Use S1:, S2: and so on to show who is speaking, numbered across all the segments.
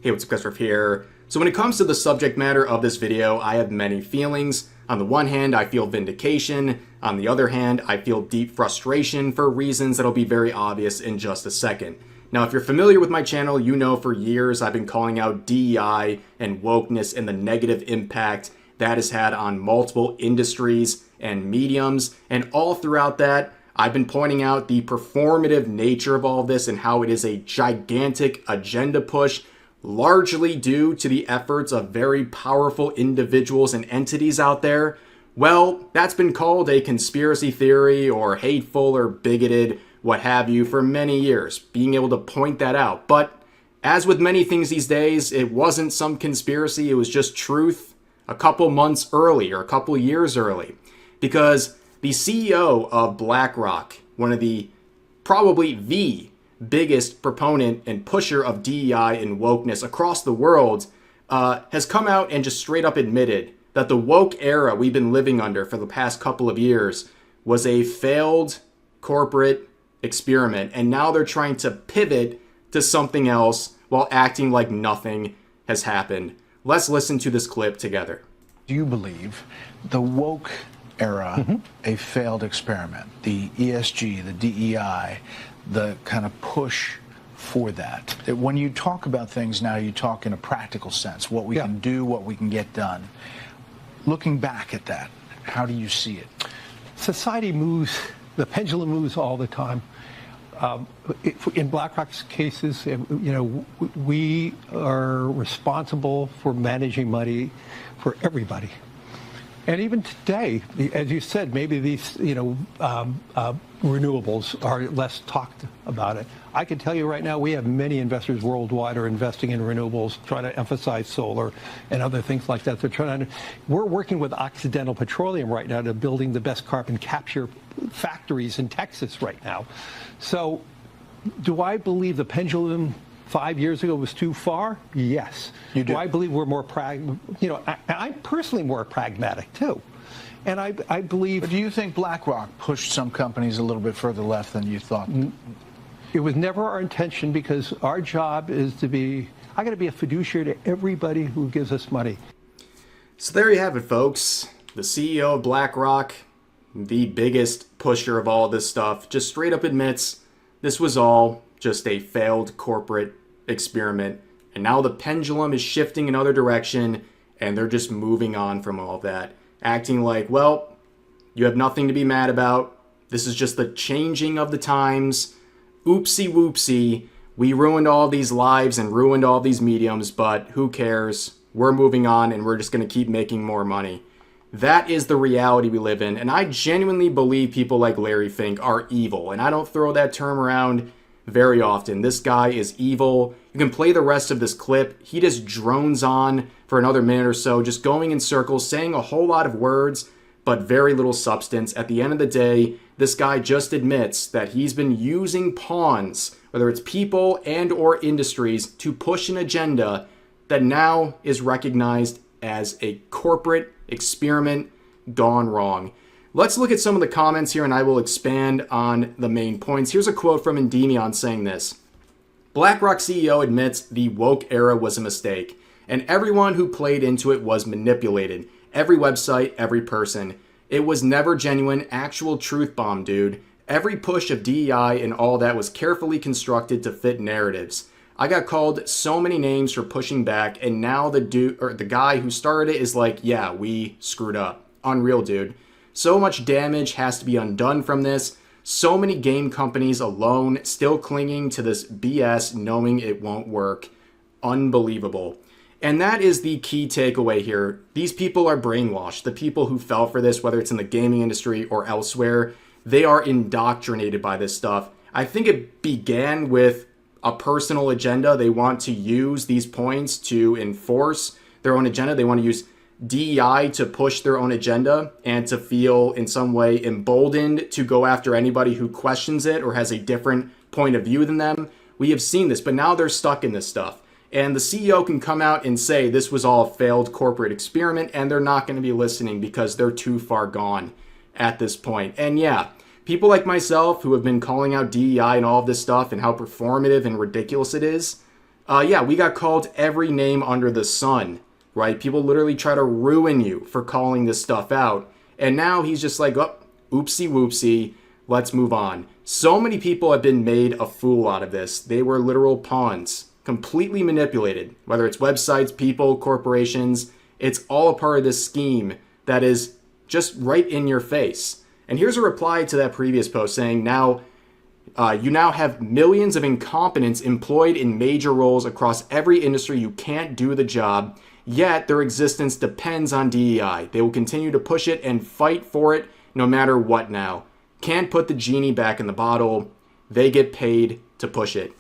S1: Hey, what's up guys, Riff here. So when it comes to the subject matter of this video, I have many feelings. On the one hand, I feel vindication. On the other hand, I feel deep frustration for reasons that'll be very obvious in just a second. Now, if you're familiar with my channel, you know for years I've been calling out DEI and wokeness and the negative impact that has had on multiple industries and mediums. And all throughout that, I've been pointing out the performative nature of all of this and how it is a gigantic agenda push, largely due to the efforts of very powerful individuals and entities out there. Well, that's been called a conspiracy theory or hateful or bigoted, what have you, for many years, being able to point that out. But as with many things these days, it wasn't some conspiracy, it was just truth a couple months early or a couple years early. Because the CEO of BlackRock, one of the, probably the biggest proponent and pusher of DEI and wokeness across the world, has come out and just straight up admitted that the woke era we've been living under for the past couple of years was a failed corporate experiment. And now they're trying to pivot to something else while acting like nothing has happened. Let's listen to this clip together.
S2: Do you believe the woke era a failed experiment? The ESG, the DEI, the kind of push for that. When you talk about things now, you talk in a practical sense, what we can do, what we can get done. Looking back at that, how do you see it?
S3: Society moves, the pendulum moves all the time. In BlackRock's cases, we are responsible for managing money for everybody. And even today, as you said, maybe these, renewables are less talked about it. I can tell you right now, we have many investors worldwide are investing in renewables, trying to emphasize solar and other things like that. We're working with Occidental Petroleum right now to building the best carbon capture factories in Texas right now. So do I believe the pendulum 5 years ago was too far? Yes.
S2: You do?
S3: I believe we're more I'm personally more pragmatic too. And I believe...
S2: But do you think BlackRock pushed some companies a little bit further left than you thought?
S3: It was never our intention, because our job is to be... I got to be a fiduciary to everybody who gives us money.
S1: So there you have it, folks. The CEO of BlackRock, the biggest pusher of all this stuff, just straight up admits this was all just a failed corporate experiment. And now the pendulum is shifting another direction, and they're just moving on from all that. Acting like, well, you have nothing to be mad about. This is just the changing of the times. Oopsie whoopsie. We ruined all these lives and ruined all these mediums, but who cares? We're moving on and we're just going to keep making more money. That is the reality we live in. And I genuinely believe people like Larry Fink are evil. And I don't throw that term around very often. This guy is evil. You can play the rest of this clip. He just drones on for another minute or so, just going in circles, saying a whole lot of words, but very little substance. At the end of the day, this guy just admits that he's been using pawns, whether it's people and or industries, to push an agenda that now is recognized as a corporate experiment gone wrong. Let's look at some of the comments here and I will expand on the main points. Here's a quote from Endymion saying this. BlackRock CEO admits the woke era was a mistake, and everyone who played into it was manipulated. Every website, every person. It was never genuine, actual truth bomb, dude. Every push of DEI and all that was carefully constructed to fit narratives. I got called so many names for pushing back, and now the guy who started it is like, yeah, we screwed up. Unreal, dude. So much damage has to be undone from this. So many game companies alone still clinging to this BS, knowing it won't work. Unbelievable. And that is the key takeaway here. These people are brainwashed. The people who fell for this, whether it's in the gaming industry or elsewhere, they are indoctrinated by this stuff. I think it began with a personal agenda. They want to use these points to enforce their own agenda. They want to use DEI to push their own agenda and to feel in some way emboldened to go after anybody who questions it or has a different point of view than them. We have seen this, but now they're stuck in this stuff. And the CEO can come out and say this was all a failed corporate experiment, and they're not going to be listening because they're too far gone at this point. And yeah, people like myself who have been calling out DEI and all of this stuff and how performative and ridiculous it is, Yeah, we got called every name under the sun, right? People literally try to ruin you for calling this stuff out. And now he's just like, oh, oopsie whoopsie, let's move on. So many people have been made a fool out of this. They were literal pawns, completely manipulated, whether it's websites, people, corporations. It's all a part of this scheme that is just right in your face. And here's a reply to that previous post saying, you now have millions of incompetents employed in major roles across every industry who can't do the job, yet their existence depends on DEI. They will continue to push it and fight for it no matter what now. Can't put the genie back in the bottle. They get paid to push it.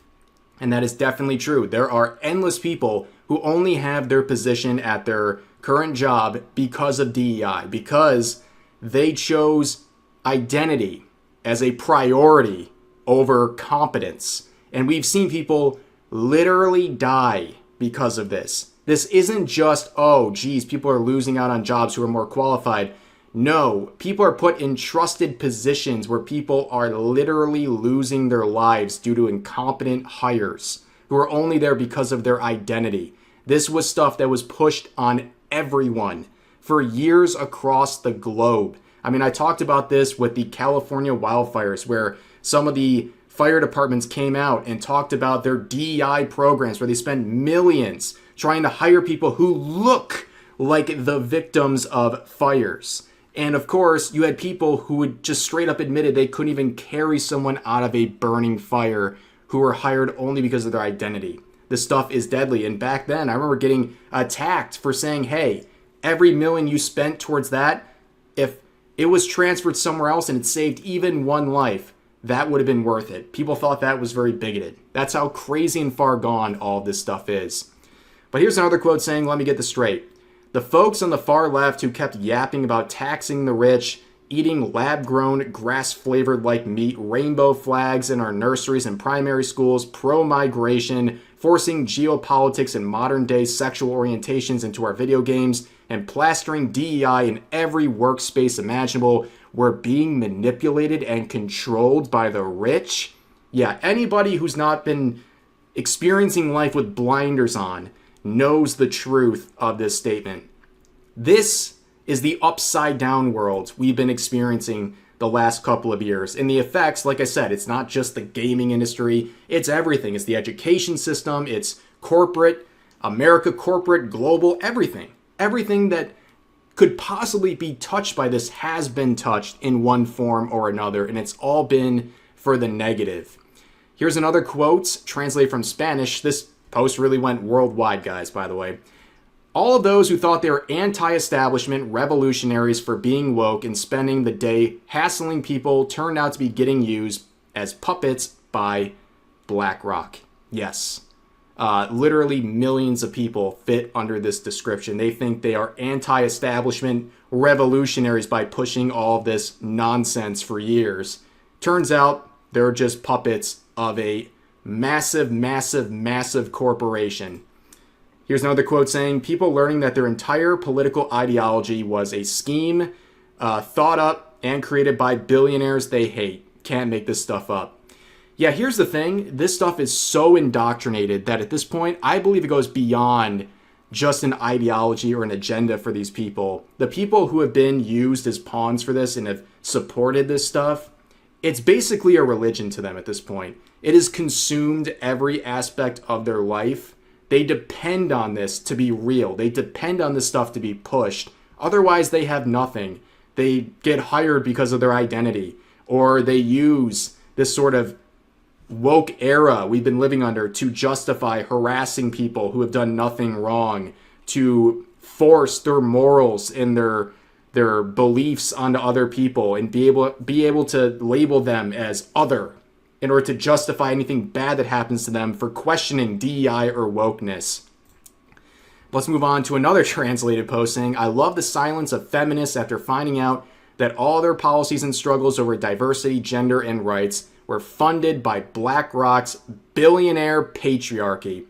S1: And that is definitely true. There are endless people who only have their position at their current job because of DEI, because they chose identity as a priority over competence. And we've seen people literally die because of this. This isn't just, oh, geez, people are losing out on jobs who are more qualified. No, people are put in trusted positions where people are literally losing their lives due to incompetent hires who are only there because of their identity. This was stuff that was pushed on everyone for years across the globe. I mean, I talked about this with the California wildfires, where some of the fire departments came out and talked about their DEI programs where they spend millions trying to hire people who look like the victims of fires. And of course, you had people who would just straight up admitted they couldn't even carry someone out of a burning fire who were hired only because of their identity. This stuff is deadly. And back then, I remember getting attacked for saying, hey, every million you spent towards that, if it was transferred somewhere else and it saved even one life, that would have been worth it. People thought that was very bigoted. That's how crazy and far gone all of this stuff is. But here's another quote saying, let me get this straight. The folks on the far left who kept yapping about taxing the rich, eating lab-grown, grass-flavored like meat, rainbow flags in our nurseries and primary schools, pro-migration, forcing geopolitics and modern-day sexual orientations into our video games, and plastering DEI in every workspace imaginable, were being manipulated and controlled by the rich? Yeah, anybody who's not been experiencing life with blinders on knows the truth of this statement. This is the upside down world we've been experiencing the last couple of years. And the effects, like I said, it's not just the gaming industry, it's everything. It's the education system, it's corporate, America corporate, global, everything. Everything that could possibly be touched by this has been touched in one form or another, and it's all been for the negative. Here's another quote translated from Spanish. This post really went worldwide, guys, by the way. All of those who thought they were anti-establishment revolutionaries for being woke and spending the day hassling people turned out to be getting used as puppets by BlackRock. Yes. Literally millions of people fit under this description. They think they are anti-establishment revolutionaries by pushing all of this nonsense for years. Turns out they're just puppets of a massive, massive, massive corporation. Here's another quote saying, people learning that their entire political ideology was a scheme thought up and created by billionaires they hate. Can't make this stuff up. Yeah, here's the thing. This stuff is so indoctrinated that at this point, I believe it goes beyond just an ideology or an agenda for these people. The people who have been used as pawns for this and have supported this stuff, it's basically a religion to them at this point. It has consumed every aspect of their life. They depend on this to be real. They depend on this stuff to be pushed. Otherwise, they have nothing. They get hired because of their identity, or they use this sort of woke era we've been living under to justify harassing people who have done nothing wrong, to force their morals and their beliefs onto other people and be able to label them as other in order to justify anything bad that happens to them for questioning DEI or wokeness. Let's move on to another translated post saying, I love the silence of feminists after finding out that all their policies and struggles over diversity, gender, and rights were funded by BlackRock's billionaire patriarchy.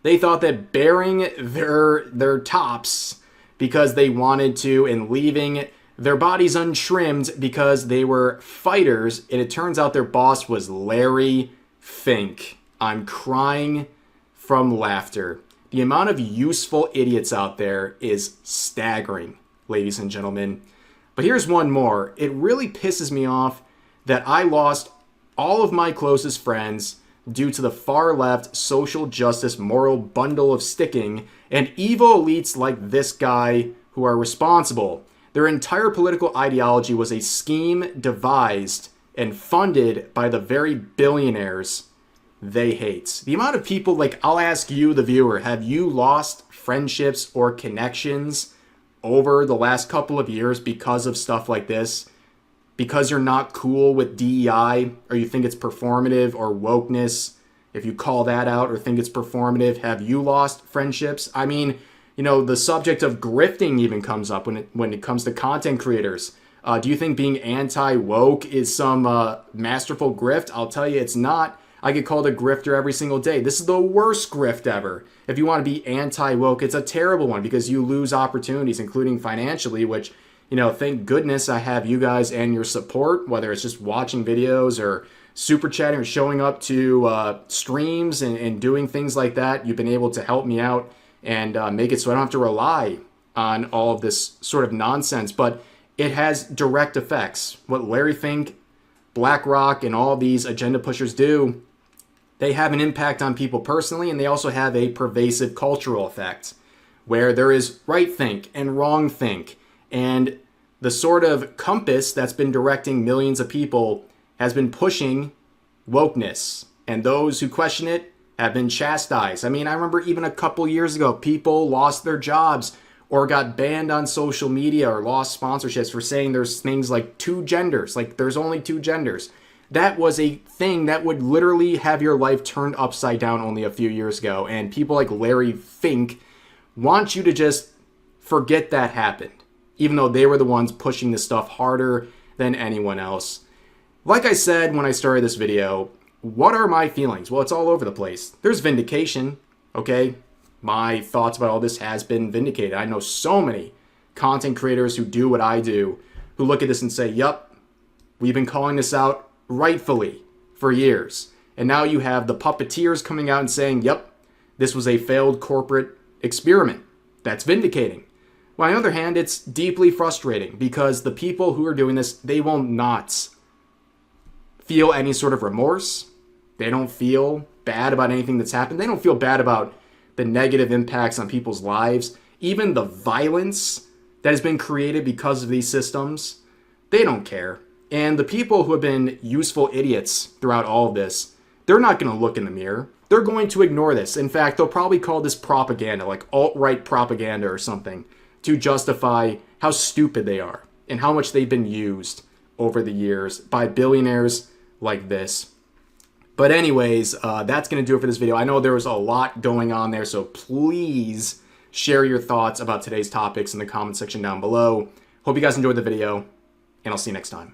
S1: They thought that bearing their tops because they wanted to and leaving their bodies untrimmed because they were fighters, and it turns out their boss was Larry Fink. I'm crying from laughter. The amount of useful idiots out there is staggering, ladies and gentlemen. But here's one more. It really pisses me off that I lost all of my closest friends due to the far left social justice moral bundle of sticking and evil elites like this guy who are responsible. Their entire political ideology was a scheme devised and funded by the very billionaires they hate. The amount of people, like, I'll ask you, the viewer, have you lost friendships or connections over the last couple of years because of stuff like this? Because you're not cool with DEI, or you think it's performative, or wokeness, if you call that out or think it's performative, have you lost friendships? I mean, you know, the subject of grifting even comes up when it comes to content creators. Do you think being anti-woke is some masterful grift? I'll tell you, it's not. I get called a grifter every single day. This is the worst grift ever. If you want to be anti-woke, it's a terrible one because you lose opportunities, including financially, which, you know, thank goodness I have you guys and your support, whether it's just watching videos or super chatting or showing up to streams and doing things like that. You've been able to help me out and make it so I don't have to rely on all of this sort of nonsense. But it has direct effects. What Larry Fink, BlackRock, and all these agenda pushers do, they have an impact on people personally, and they also have a pervasive cultural effect where there is right think and wrong think. And the sort of compass that's been directing millions of people has been pushing wokeness. And those who question it have been chastised. I mean, I remember even a couple years ago, people lost their jobs or got banned on social media or lost sponsorships for saying there's things like two genders, like there's only two genders. That was a thing that would literally have your life turned upside down only a few years ago. And people like Larry Fink want you to just forget that happened, even though they were the ones pushing this stuff harder than anyone else. Like I said when I started this video, what are my feelings? Well, it's all over the place. There's vindication, okay? My thoughts about all this has been vindicated. I know so many content creators who do what I do, who look at this and say, yup, we've been calling this out rightfully for years. And now you have the puppeteers coming out and saying, yep, this was a failed corporate experiment. That's vindicating. Well, on the other hand, it's deeply frustrating because the people who are doing this, they will not feel any sort of remorse. They don't feel bad about anything that's happened. They don't feel bad about the negative impacts on people's lives. Even the violence that has been created because of these systems, they don't care. And the people who have been useful idiots throughout all of this, they're not going to look in the mirror. They're going to ignore this. In fact, they'll probably call this propaganda, like alt-right propaganda or something, to justify how stupid they are and how much they've been used over the years by billionaires like this. But anyways, that's going to do it for this video. I know there was a lot going on there, so please share your thoughts about today's topics in the comment section down below. Hope you guys enjoyed the video, and I'll see you next time.